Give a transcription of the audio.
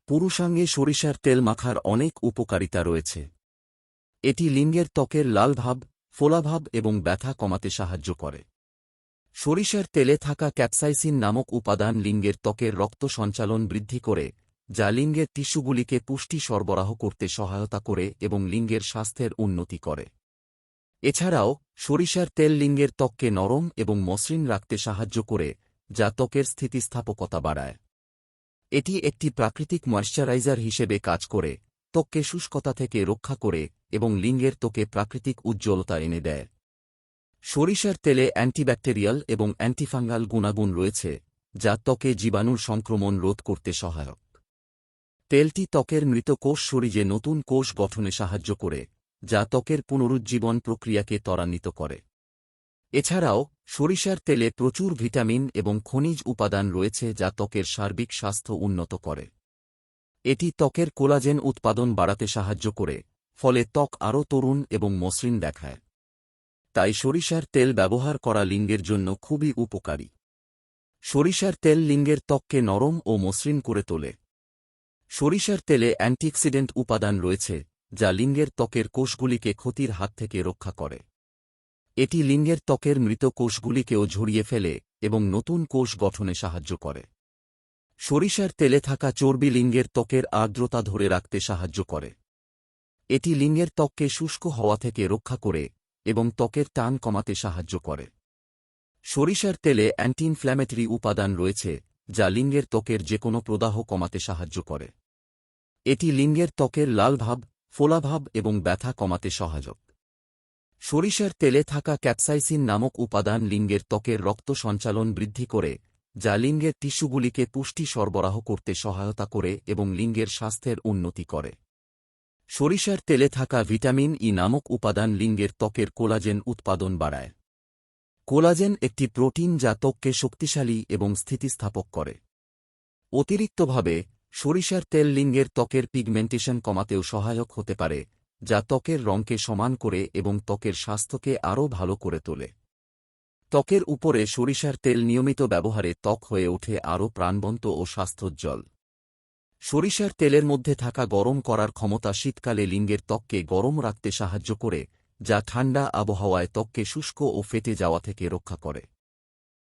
পুরুষাঙ্গে সরিষার তেল মাখার অনেক উপকারিতা রয়েছে। এটি লিঙ্গের ত্বকের লাল ভাব, ফোলাভাব এবং ব্যথা কমাতে সাহায্য করে। সরিষার তেলে থাকা ক্যাপসাইসিন নামক উপাদান লিঙ্গের ত্বকের রক্ত সঞ্চালন বৃদ্ধি করে, যা লিঙ্গের টিস্যুগুলিকে পুষ্টি সরবরাহ করতে সহায়তা করে এবং লিঙ্গের স্বাস্থ্যের উন্নতি করে। এছাড়াও সরিষার তেল লিঙ্গের ত্বককে নরম এবং মসৃণ রাখতে সাহায্য করে, যা ত্বকের স্থিতিস্থাপকতা বাড়ায়। এটি একটি প্রাকৃতিক ময়েশ্চারাইজার হিসেবে কাজ করে, ত্বককে শুষ্কতা থেকে রক্ষা করে এবং লিঙ্গের ত্বকে প্রাকৃতিক উজ্জ্বলতা এনে দেয়। সরিষার তেলে অ্যান্টিব্যাকটেরিয়াল এবং অ্যান্টিফাঙ্গাল গুণাগুণ রয়েছে, যা ত্বকে জীবাণুর সংক্রমণ রোধ করতে সহায়ক। তেলটি ত্বকের মৃত কোষ সরিয়ে নতুন কোষ গঠনে সাহায্য করে, যা ত্বকের পুনরুজ্জীবন প্রক্রিয়াকে ত্বরান্বিত করে। এছাড়াও সরিষার তেলে প্রচুর ভিটামিন এবং খনিজ উপাদান রয়েছে যা ত্বকের সার্বিক স্বাস্থ্য উন্নত করে। এটি ত্বকের কোলাজেন উৎপাদন বাড়াতে সাহায্য করে, ফলে ত্বক আরও তরুণ এবং মসৃণ দেখায়। তাই সরিষার তেল ব্যবহার করা লিঙ্গের জন্য খুবই উপকারী। সরিষার তেল লিঙ্গের ত্বককে নরম ও মসৃণ করে তোলে। সরিষার তেলে অ্যান্টিঅক্সিডেন্ট উপাদান রয়েছে, যা লিঙ্গের ত্বকের কোষগুলিকে ক্ষতির হাত থেকে রক্ষা করে। এটি লিঙ্গের ত্বকের মৃত কোষগুলিকেও ঝরিয়ে ফেলে এবং নতুন কোষ গঠনে সাহায্য করে। সরিষার তেলে থাকা চর্বি লিঙ্গের ত্বকের আর্দ্রতা ধরে রাখতে সাহায্য করে। এটি লিঙ্গের ত্বককে শুষ্ক হওয়া থেকে রক্ষা করে এবং ত্বকের টান কমাতে সাহায্য করে। সরিষার তেলে অ্যান্টি ইনফ্ল্যামেটরি উপাদান রয়েছে, যা লিঙ্গের ত্বকের যেকোনো প্রদাহ কমাতে সাহায্য করে। এটি লিঙ্গের ত্বকের লাল ভাব, ফোলাভাব এবং ব্যথা কমাতে সহায়ক। সরিষার তেলে থাকা ক্যাপসাইসিন নামক উপাদান লিঙ্গের ত্বকের রক্ত সঞ্চালন বৃদ্ধি করে, যা লিঙ্গের টিস্যুগুলিকে পুষ্টি সরবরাহ করতে সহায়তা করে এবং লিঙ্গের স্বাস্থ্যের উন্নতি করে। সরিষার তেলে থাকা ভিটামিন ই নামক উপাদান লিঙ্গের ত্বকের কোলাজেন উৎপাদন বাড়ায়। কোলাজেন একটি প্রোটিন যা ত্বককে শক্তিশালী এবং স্থিতিস্থাপক করে। অতিরিক্তভাবে সরিষার তেল লিঙ্গের ত্বকের পিগমেন্টেশন কমাতেও সহায়ক হতে পারে, যা ত্বকের রঙকে সমান করে এবং ত্বকের স্বাস্থ্যকে আরও ভালো করে তোলে। ত্বকের উপরে সরিষার তেল নিয়মিত ব্যবহারে ত্বক হয়ে ওঠে আরও প্রাণবন্ত ও স্বাস্থ্যোজ্জ্বল। সরিষার তেলের মধ্যে থাকা গরম করার ক্ষমতা শীতকালে লিঙ্গের ত্বককে গরম রাখতে সাহায্য করে, যা ঠান্ডা আবহাওয়ায় ত্বককে শুষ্ক ও ফেটে যাওয়া থেকে রক্ষা করে।